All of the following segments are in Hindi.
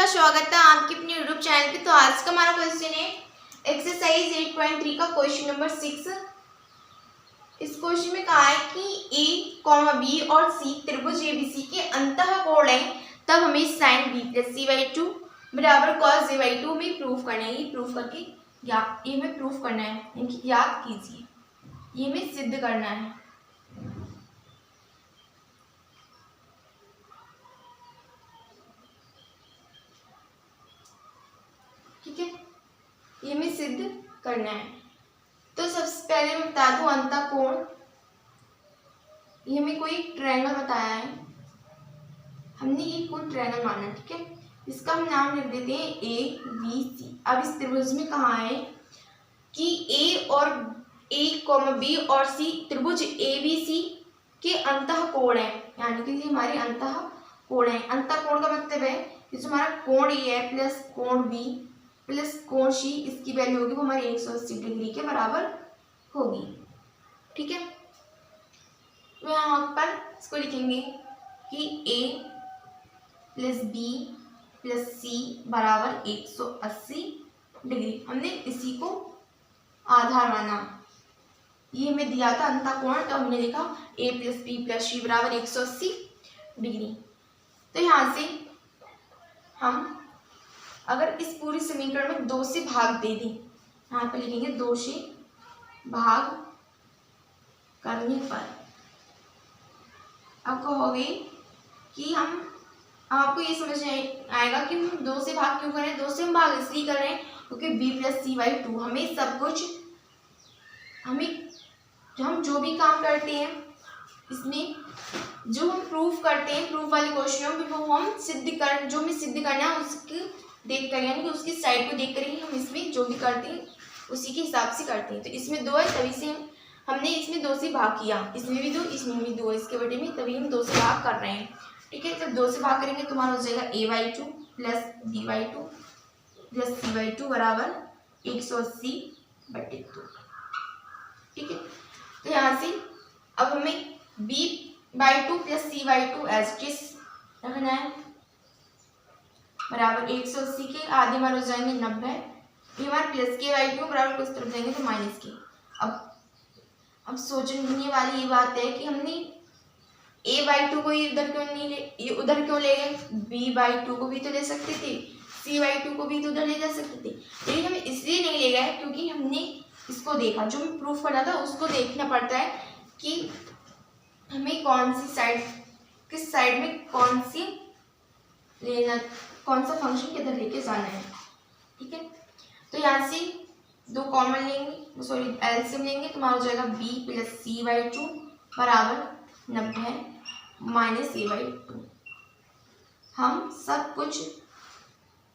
का स्वागत है आपके अपने यूट्यूब चैनल पे। तो आज का हमारा क्वेश्चन है एक्सरसाइज 8.3 का क्वेश्चन नंबर 6। इस क्वेश्चन में कहा है कि ए, बी और सी त्रिभुज एबीसी के अंतःकोण है, तब हमें sine B plus C by two बराबर कॉस ए बाई टू में प्रूफ करना है। ये प्रूफ करके ये हमें प्रूफ करना है, यानी याद कीजिए, ये हमें सिद्ध करना है। ठीक है, ये हमें सिद्ध करना है। तो सबसे पहले मैं बता दूं अंतःकोण, ये हमें कोई ट्रायंगल बताया है, हमने ये कोई ट्रायंगल माना है। ठीक है, इसका हम नाम लिख देते हैं ए बी सी। अब इस त्रिभुज में कहा है कि ए बी और सी त्रिभुज ए बी सी के अंतःकोण है, यानी कि ये हमारे अंतःकोण है। अंतःकोण का मतलब है जो हमारा कोण ए है प्लस कोण बी प्लस कोण सी, इसकी वैल्यू होगी वो हमारी 180 डिग्री के बराबर होगी। ठीक है, तो यहाँ पर इसको लिखेंगे कि ए प्लस बी प्लस सी बराबर 180 डिग्री। हमने इसी को आधार माना, ये हमें दिया था अंतःकोण, तो हमने लिखा ए प्लस बी प्लस सी बराबर 180 डिग्री। तो यहाँ से हम अगर इस पूरी समीकरण में 2 से भाग दे दें, यहाँ पर लिखेंगे 2 से भाग करने पर अब कहोगे कि आपको ये समझ आएगा कि हम 2 से भाग क्यों कर रहे हैं। 2 से हम भाग इसलिए कर रहे हैं क्योंकि b plus C by two हमें सब कुछ, हम जो भी काम करते हैं इसमें जो हम प्रूफ करते हैं, प्रूफ वाले क्वेश्चनों में वो हम जो हमें सिद्ध करना है उसकी देख कर, यानी कि उसकी साइड को देख कर ही हम इसमें जो भी करते हैं उसी के हिसाब से करते हैं। तो इसमें 2 है, तभी से हमने इसमें 2 से भाग किया, इसमें भी 2, इसमें भी 2 इसके बटे में, तभी हम 2 से भाग कर रहे हैं। ठीक है, जब 2 से भाग करेंगे तो हमारा हो जाएगा A by two plus B by two plus C by two बराबर 180 बटे 2। ठीक है, तो यहाँ से अब हमें B by two plus C by two as it is रखना है बराबर 180 के आधे हमारे हो जाएंगे 90, ये हमारे प्लस के बाई टू बराबर कुछ तरफ जाएंगे तो माइनस के। अब सोचने वाली ये बात है कि हमने ए बाई टू को इधर क्यों नहीं ये उधर क्यों ले गए, बी बाई टू को भी तो ले सकते थे, सी बाई टू को भी तो उधर ले जा सकते थे, लेकिन हम इसलिए नहीं ले गए क्योंकि हमने इसको देखा, जो हमें प्रूफ करना था उसको देखना पड़ता है कि हमें कौन सी साइड, किस साइड में कौन सा फंक्शन किधर लेके जाना है। ठीक है, तो यहाँ से 2 कॉमन लेंगे, सॉरी एलसीएम लेंगे, तो हमारा हो जाएगा B plus C by two बराबर 90 माइनस ए बाई टू। हम सब कुछ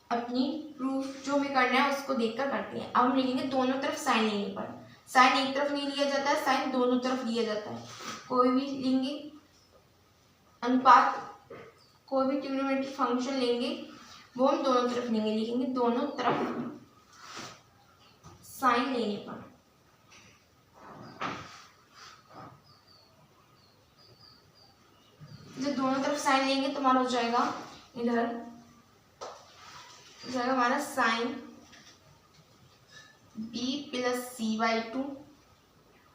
अपनी प्रूफ जो हमें करना है उसको देखकर करते हैं। अब हम लिखेंगे दोनों तरफ साइन लेने पर, साइन एक तरफ नहीं लिया जाता है, साइन दोनों तरफ लिया जाता है। कोई भी लेंगे अनुपात, कोई भी ट्रिग्नोमेट्रिक फंक्शन लेंगे वो हम दोनों तरफ लेंगे, लिखेंगे दोनों तरफ साइन लेने पर। जब दोनों तरफ साइन लेंगे तो हमारा हो जाएगा इधर जाएगा हमारा sine b plus C by two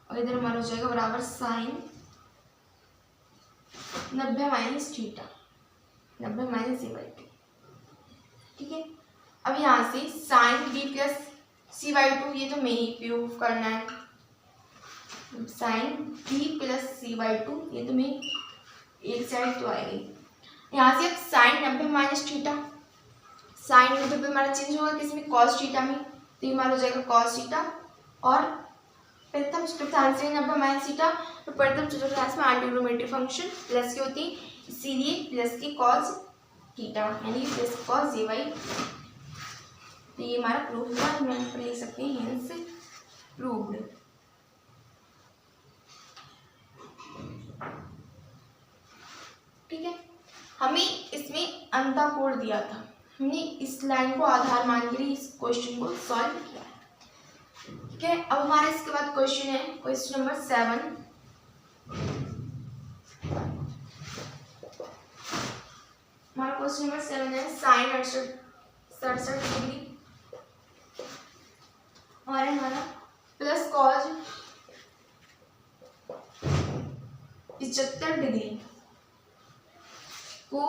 और इधर हमारा हो जाएगा बराबर sine 90 minus theta, 90 minus A by two. ठीक है, अब यहाँ से sine b plus C by two, ये तो मैं ही प्रूफ करना है, sine b plus C by two, ये तो मैं एक साइड तो आएगी। यहाँ से अब साइन 90 माइनस थीटा, साइन 90 पे हमारा चेंज होगा किसी में कॉस थीटा में, तो ये हमारा हो जाएगा कॉस थीटा, और प्रथम चतुर्थांश से 90 माइनस थीटा, तो प्रथम चतुर्थांश में ट्रिग्नोमेट्रिक फंक्शन प्लस के होती है, इसीलिए प्लस के कॉस थीटा यानी प्लस कॉस ए बाई। तो ये हमारा प्रूफ हुआ, हम यहाँ पर लिख सकते हैं हेंस प्रूव्ड। ठीक है, हमें इसमें अंतःकोण दिया था, हमने इस लाइन को आधार मान के इस क्वेश्चन को सॉल्व किया है। ठीक है, अब हमारा इसके बाद क्वेश्चन है क्वेश्चन नंबर 7। हमारा क्वेश्चन नंबर 7 है साइन 67 डिग्री और हमारा प्लस कॉज 75 डिग्री को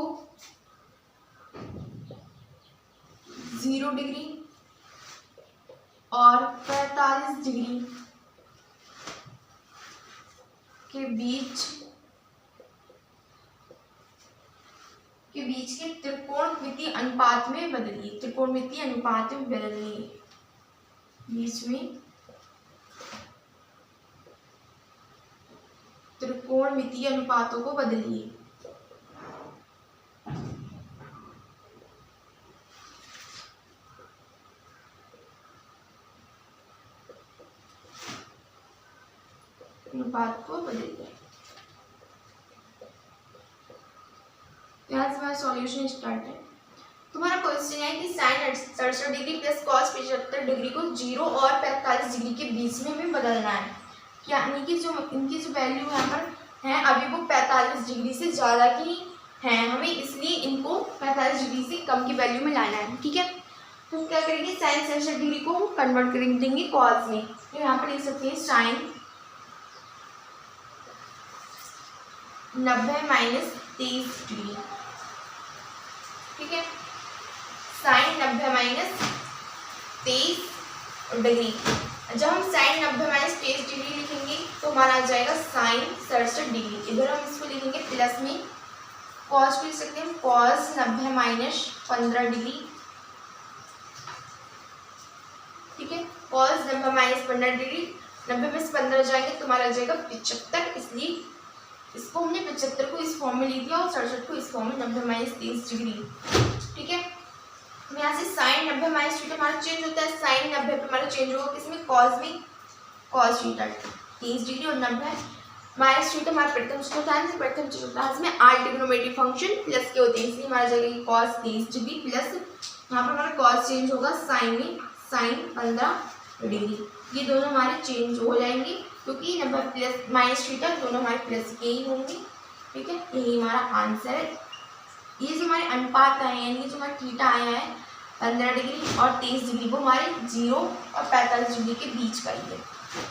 0 डिग्री और 45 डिग्री के बीच के त्रिकोणमितीय अनुपात में बदलिए। त्रिकोणमितीय अनुपात में बदलिए, बीच में त्रिकोणमितीय अनुपातों को बदलिए। अनुपात को बदलिए। यहाँ से हमारा सॉल्यूशन स्टार्ट है। तुम्हारा क्वेश्चन है कि sine 67 degree plus cos 75 degree को 0 और 45 डिग्री के बीच में हमें बदलना है। यानी कि जो इनकी जो वैल्यू यहाँ पर है अभी वो 45 डिग्री से ज़्यादा की है, हमें इसलिए इनको 45 डिग्री से कम की वैल्यू में लाना है। ठीक है, तो क्या करेंगे, साइन 67 डिग्री को हम कन्वर्ट कर देंगे कॉस में। तो यहाँ पर लिख सकते हैं साइन 90 माइनस 23 डिग्री। ठीक है, साइन 90 माइनस 23 डिग्री। जब हम साइन 90 माइनस 23 डिग्री लिखेंगे तो हमारा आ जाएगा साइन 67 डिग्री। इधर हम इसको लिखेंगे प्लस में, कॉस को लिख सकते हैं कॉस 90 माइनस 15 डिग्री। ठीक है, कॉस 90 माइनस 15 डिग्री, 90 में से 15 जाएंगे तो हमारा आ जाएगा 75, इसलिए इसको हमने 75 को इस फॉर्म में लिख दिया और 67 को इस फॉर्म में 90 माइनस 23 डिग्री। ठीक है, यहाँ से साइन 90 माइनस थीटा हमारा चेंज होता है, साइन 90 पे हमारा चेंज होगा किसमें, कॉस में, कॉस थीटा 30 डिग्री और 90 माइनस थीटा हमारा प्रथम चतुर्थांश में 8 ट्रिग्नोमेट्रिक फंक्शन प्लस के होते हैं, इसलिए हमारा जाएगा कॉस 30 डिग्री प्लस यहाँ पर हमारा कॉस चेंज होगा साइन में, साइन 15 डिग्री। ये दोनों हमारे चेंज हो जाएंगे क्योंकि 90 प्लस माइनस थीटा दोनों हमारे प्लस के ही होंगे। ठीक है, यही हमारा आंसर है। ये जो हमारे अनुपात आए हैं यानी जो हमारा थीटा आया है 15 डिग्री और 23 डिग्री वो हमारे 0 और 45 डिग्री के बीच का ही है।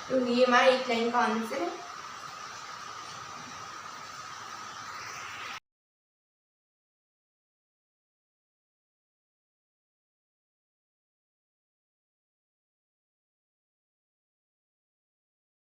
तो ये हमारा एक लाइन का आंसर है।